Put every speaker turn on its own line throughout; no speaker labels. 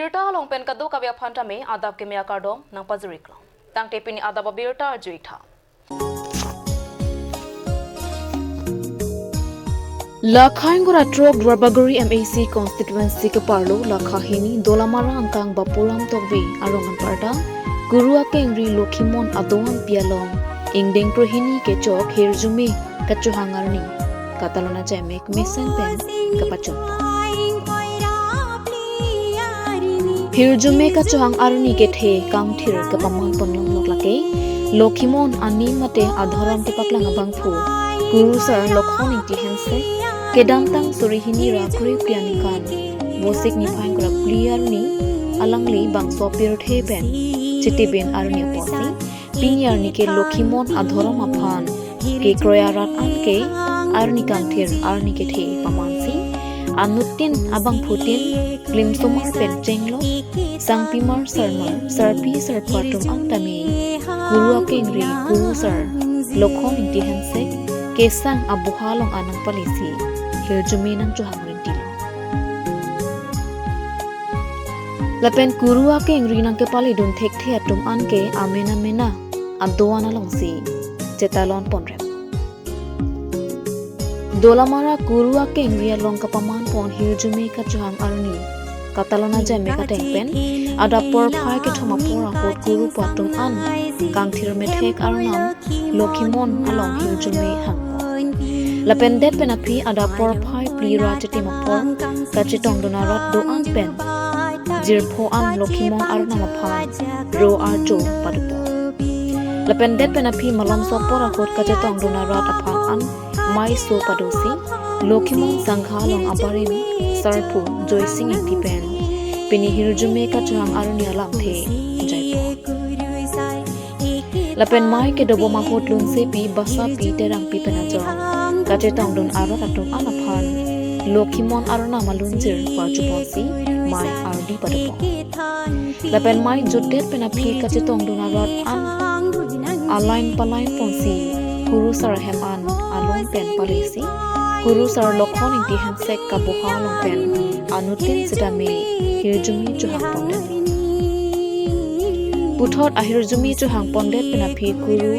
birta long pen kadu kavya phanta me adab ke mea kardom nang pazurik long tang tepini adab birta juitha Lakhaingura Trok Rabaguri MAC constituency ke parlo Lakhahini Dolamara angkang Bapuram Tokbi arongan parda Gurua Kengri Lokhimon Adoan Pialong Ingdeng Prohini ke Chok Hirjumi Kachuhangarni Katalona Jamek Mesen Pen Kapachumpo Hirjume Kachuhang Arni ke The Kangthir Kapamang Ponlong Loklake Lokhimon Ani Mate Adharam Tipaklang Abangphu Guru Sir Lokhon Inti Hense Kedantang Surihini Rakuri Pianikan Bosik Nipain Kura Pliarni Alangli Bangso Pirthe Ben Chitibin Arni Posi Pinyarni ke Lokhimon Adharam Aphan ke Kroyarat Anke Arni Kangthir Arni ke The Pamansi Anutin Abang Putin Klim Sumar Pen Chenglo Sang Pimar Sarmar Sarpi Sarpatum Antami Guru Kengri Guru Sir Lokhon Inti Hense Kesang Abuhalong Anang Palisi Hiljumi nang Chuhang Rintilo Lapen Guru Kengri nang ke palidun Thek The Atum Anke Amena Mena Adoana Longsi Cetalon Ponrep Dolamara Guru Kengri Long Kapaman Pon Hiljumi ka Chuhang Arni Katalona Jame ka Tengpen Ada Por Phai ke Thoma Pora Hot Guru Patum An Kangthir Methek Arnam Lokhimon Along Hiljumi Hang Lapendet penapi ada Por Phai Plira Chitimapor Kachitong Donarat Doan Pen Jirpho An Lokhimon Arnamaphan Ro Arjo Padupo Lapendet penapi Malam Sopora Hot Kachitong Donarat Aphan An Mai So Padosi Lokhimon Sangha Long Abarim Sarpu Joy Singh Tipen Pini Hirjume Kachuhang Aruni Alam The Jaipo Lapen Mai ke Dobo Mahot Lun Sepi Basa Pi Terang Pi Penajor Kachetong Don Arot Atum Anaphan Lokhimon Aruna Malunjir Pajuponsi Mai Ardi Padupo Lapen Mai Judet Penapi Kachetong Don Arot An Alain Palain Ponsi Guru Sar Hem An Along Pen Palisi Guru Sar Lokhon Inti Hensek Kabuha Long Pen Anutin Sidame Hirjumi Chuhang Pondet Puthot Ahirjumi Chuhang Pondet Penapi Guru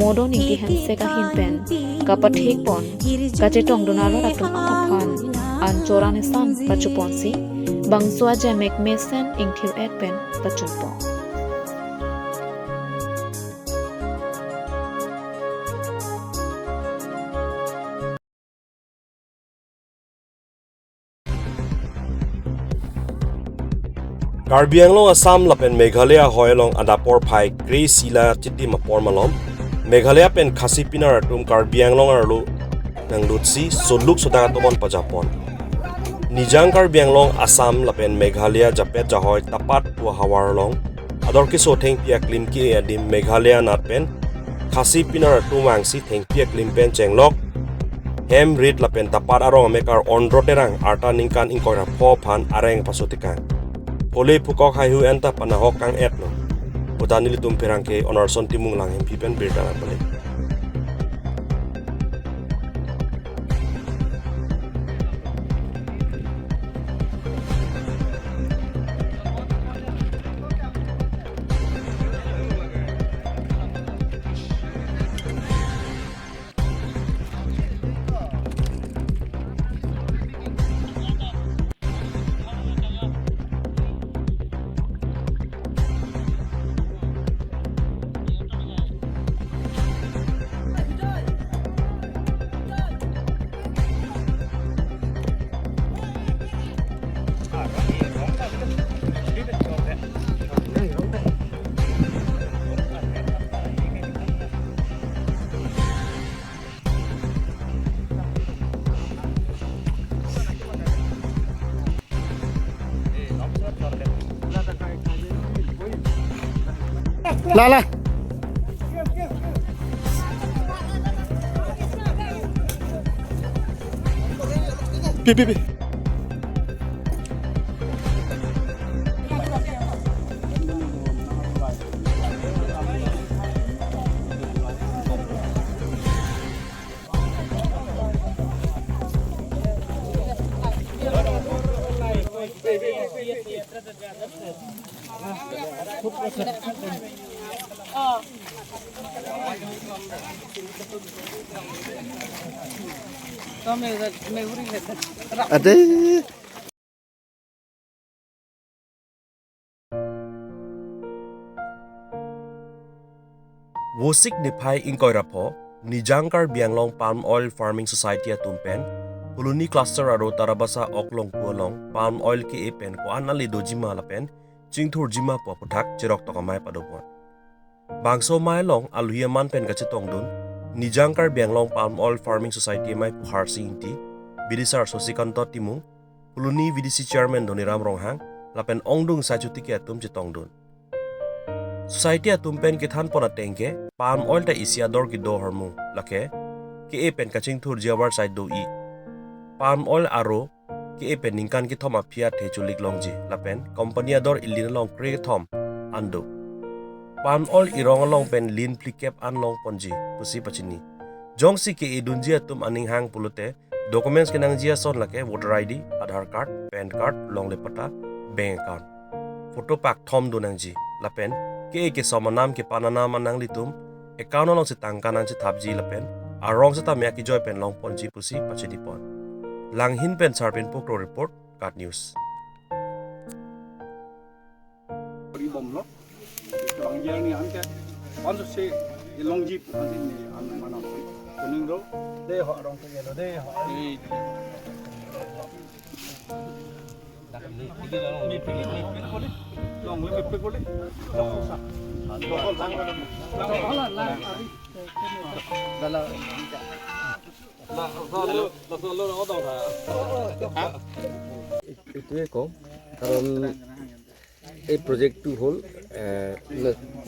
Modon Inti Hensek Ahin Pen Kapathik Pon Kachetong Donaro Atum Aphan An Choranesan Pachuponsi Bangsua Jamek Mesen Ingthir Et Pen Pachumpo
Karbi Anglong Assam lapen Meghalaya hoylong adapor phai Grey Sila chiti mapor malom Meghalaya pen khasi pinar atum Karbi Anglong arlu nang lutsi soluk sodaga tomon pajapon Nijang Karbi Anglong Assam lapen Meghalaya japet jahoy tapat pu hawar long ador ki so theng pia klim ki adim Meghalaya nat pen khasi pinar atum wangsi theng pia klim pen chenglok hem rit lapen tapat arong mekar ondro terang arta ningkan ingkora pho phan areng pasotikang Ole pukok hai hu enta panahok kang etno Utanili tumperang ke onorson timung lang hem pipen birta na pale
Lala. Pi. Ada.
Wosik Nipai Inkoirapo, Nijangkar Bianglong Palm Oil Farming Society at Tumpen, Puluni Cluster Aro Tarabasa Oklong Pualong, Palm Oil Ki Epen, Ko Anali Dojima Lapen, Jingtur Jima Popotak, Jirok Tokamai Padopon. Bangso Mailong, Aluyaman Pen Gachetong Dun, Nijangkar Bianglong Palm Oil Farming Society Mai Puharsi Inti, Bidisar Sosikanto Timung, Puluni VDC Chairman Doniram Ronghang, Lapen Ongdung Sajutiki Atum Jitong Dun. Society atumpen ki than pona tengke palm oil ta isiador ki do hormu lake ki epen kaching thur jiawar side do I palm oil aro ki epen ningkan ki thoma phia the chulik longji lapen company ador ilin long kre thom ando palm oil irong long pen lin plikep an long ponji pusi pachini jongsi ki idunji atum aning hang pulute documents ke nang jia son lake voter ID Aadhaar card PAN card long lepata bank account photo pak thom do nangji lapen ke somanam ke pananam anang litum account long se tangkanan se thabji lapen arong se tamya ki joy pen long ponji pusi pachidi pon langhin pen sarpen pokro report kat news
bom lo bang yang ni an ke on se longji an ni an mana kuning ro de ho rong ke lo de ho ni pilih boleh long le pe boleh
এইটোৱে কওঁ কাৰণ এই প্ৰজেক্টটো হ'ল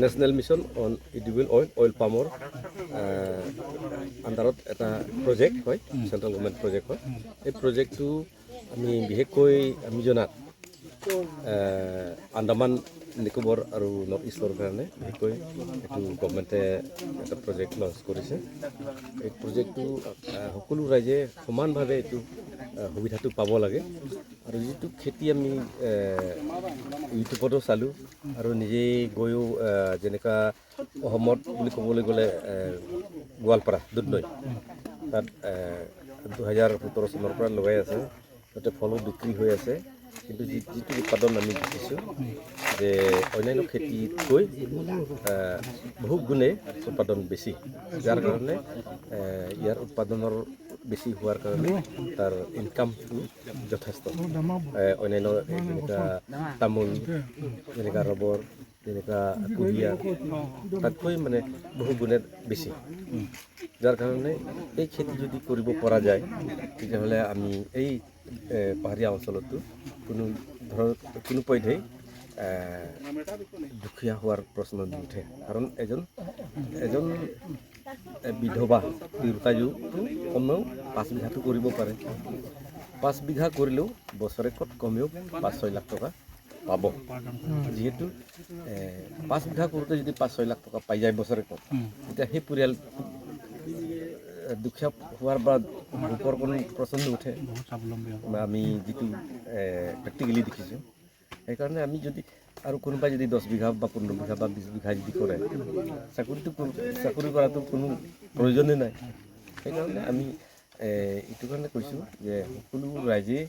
national mission on edible oil পামৰ আণ্ডাৰত এটা project হয় চেণ্ট্ৰেল গভৰ্ণমেণ্ট প্ৰজেক্ট হয় এই প্ৰজেক্টটো আমি বিশেষকৈ আমি জনাত আন্দামান নিকোবৰ আৰু নৰ্থ ইষ্টৰ কাৰণে বিশেষকৈ এইটো গভৰ্ণমেণ্টে এটা প্ৰজেক্ট লঞ্চ কৰিছে এই প্ৰজেক্টটো সকলো ৰাইজে সমানভাৱে এইটো সুবিধাটো পাব লাগে আৰু যিটো খেতি আমি ইউটিউবতো চালোঁ আৰু নিজেই গৈও যেনেকুৱা অসমত বুলি ক'বলৈ গ'লে গোৱালপাৰা দুধনৈ তাত 2017 চনৰ পৰা লগাই আছে তাতে ফলো বিক্ৰী হৈ আছে কিন্তু যিটো উৎপাদন আমি দেখিছোঁ যে অন্যান্য খেতিতকৈ বহু গুণে উৎপাদন বেছি যাৰ কাৰণে ইয়াৰ উৎপাদনৰ বেছি হোৱাৰ কাৰণে তাৰ ইনকামটো যথেষ্ট অন্যান্য যেনেকুৱা তামোল যেনেকুৱা ৰবৰ যেনেকুৱা কুঁহিয়াৰ তাতকৈ মানে বহু গুণে বেছি যাৰ কাৰণে এই খেতি যদি কৰিব পৰা যায় তেতিয়াহ'লে আমি এই পাহাৰীয়া অঞ্চলতো কোনো পধ্যেই দুখীয়া হোৱাৰ প্ৰশ্ন নুঠে কাৰণ এজন বিধৱা তিৰোতায়ো কমেও 5 বিঘাটো কৰিব পাৰে 5 বিঘা কৰিলেও বছৰেকত কমেও 5-6 লাখ টকা পাব যিহেতু 5 বিঘা কৰোঁতে যদি 5-6 লাখ টকা পাই যায় বছৰেকত তেতিয়া সেই পৰিয়াল দুখীয়া হোৱাৰ বা ভোকৰ কোনো প্ৰশ্ন নুঠে আমি যিটো প্ৰেক্টিকেলি দেখিছোঁ সেইকাৰণে আমি যদি আৰু কোনোবাই যদি 10 বিঘা বা 15 বিঘা বা 20 বিঘা যদি কৰে চাকৰি কৰাটো কোনো প্ৰয়োজনেই নাই সেইকাৰণে আমি এইটো কাৰণে কৈছোঁ যে সকলো ৰাইজে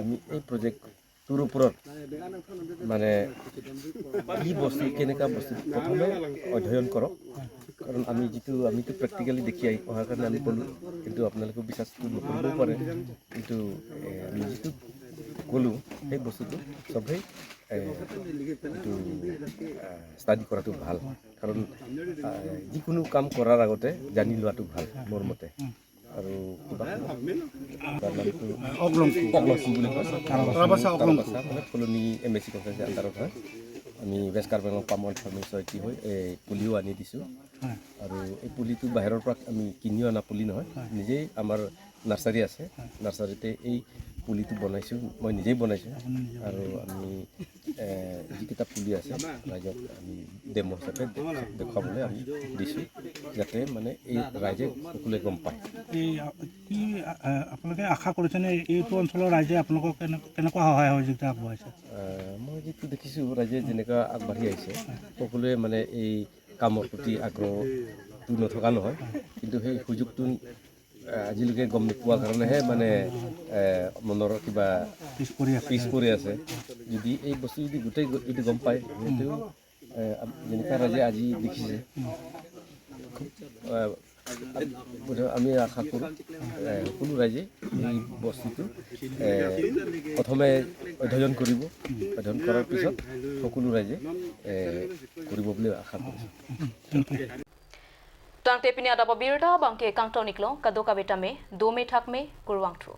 আমি এই প্ৰজেক্টটোৰ ওপৰত মানে কি বস্তু কেনেকুৱা বস্তু প্ৰথমে অধ্যয়ন কৰক কাৰণ আমিতো প্ৰেক্টিকেলি দেখি অহাৰ কাৰণে আমি ক'লোঁ কিন্তু আপোনালোকে বিশ্বাসটো নকৰিবও পাৰে কিন্তু আমি যিটো ক'লোঁ সেই বস্তুটো চবেই এইটো ষ্টাডি কৰাটো ভাল কাৰণ যিকোনো কাম কৰাৰ আগতে জানি লোৱাটো ভাল মোৰ মতে আৰু কিবা অগ্লংকু বুলি কয় ফুলনি MSC কনফাৰেন্সৰ আণ্ডাৰত হয় আমি west Karbi Anglong palm oil farming society হৈ এই পুলিও আনি দিছোঁ আৰু এই পুলিটো বাহিৰৰ পৰা আমি কিনিও অনা পুলি নহয় নিজেই আমাৰ নাৰ্চাৰী আছে নাৰ্চাৰীতে এই পুলিটো বনাইছোঁ মই নিজেই বনাইছোঁ আৰু আমি যিকেইটা পুলি আছে ৰাইজক আমি ডেমো হিচাপে দেখুৱাবলৈ আমি দিছোঁ যাতে মানে এই ৰাইজে সকলোৱে গম পায়
কি আপোনালোকে আশা কৰিছেনে এইটো অঞ্চলৰ ৰাইজে আপোনালোকক কেনেকুৱা সহায় সহযোগিতা আগবঢ়াইছে
মই যিটো দেখিছোঁ ৰাইজে যেনেকুৱা আগবাঢ়ি আহিছে সকলোৱে মানে এই কামৰ প্ৰতি আগ্ৰহটো নথকা নহয় কিন্তু সেই সুযোগটো আজিলৈকে গম নোপোৱা কাৰণেহে মানে মনৰ কিবা পিছ পৰি আছে যদি এই বস্তু গোটেই যদি গম পায় সিহঁতেও যেনেকুৱা ৰাইজে আজি দেখিছে আমি আশা কৰোঁ সকলো ৰাইজে এই বস্তুটো প্ৰথমে অধ্যয়ন কৰিব অধ্যয়ন কৰাৰ পিছত সকলো ৰাইজে কৰিব বুলি আশা কৰিছোঁ
Tang te pini ada pabirda bangke kang toniklo kadoka betame 2 me thak me kurwang tru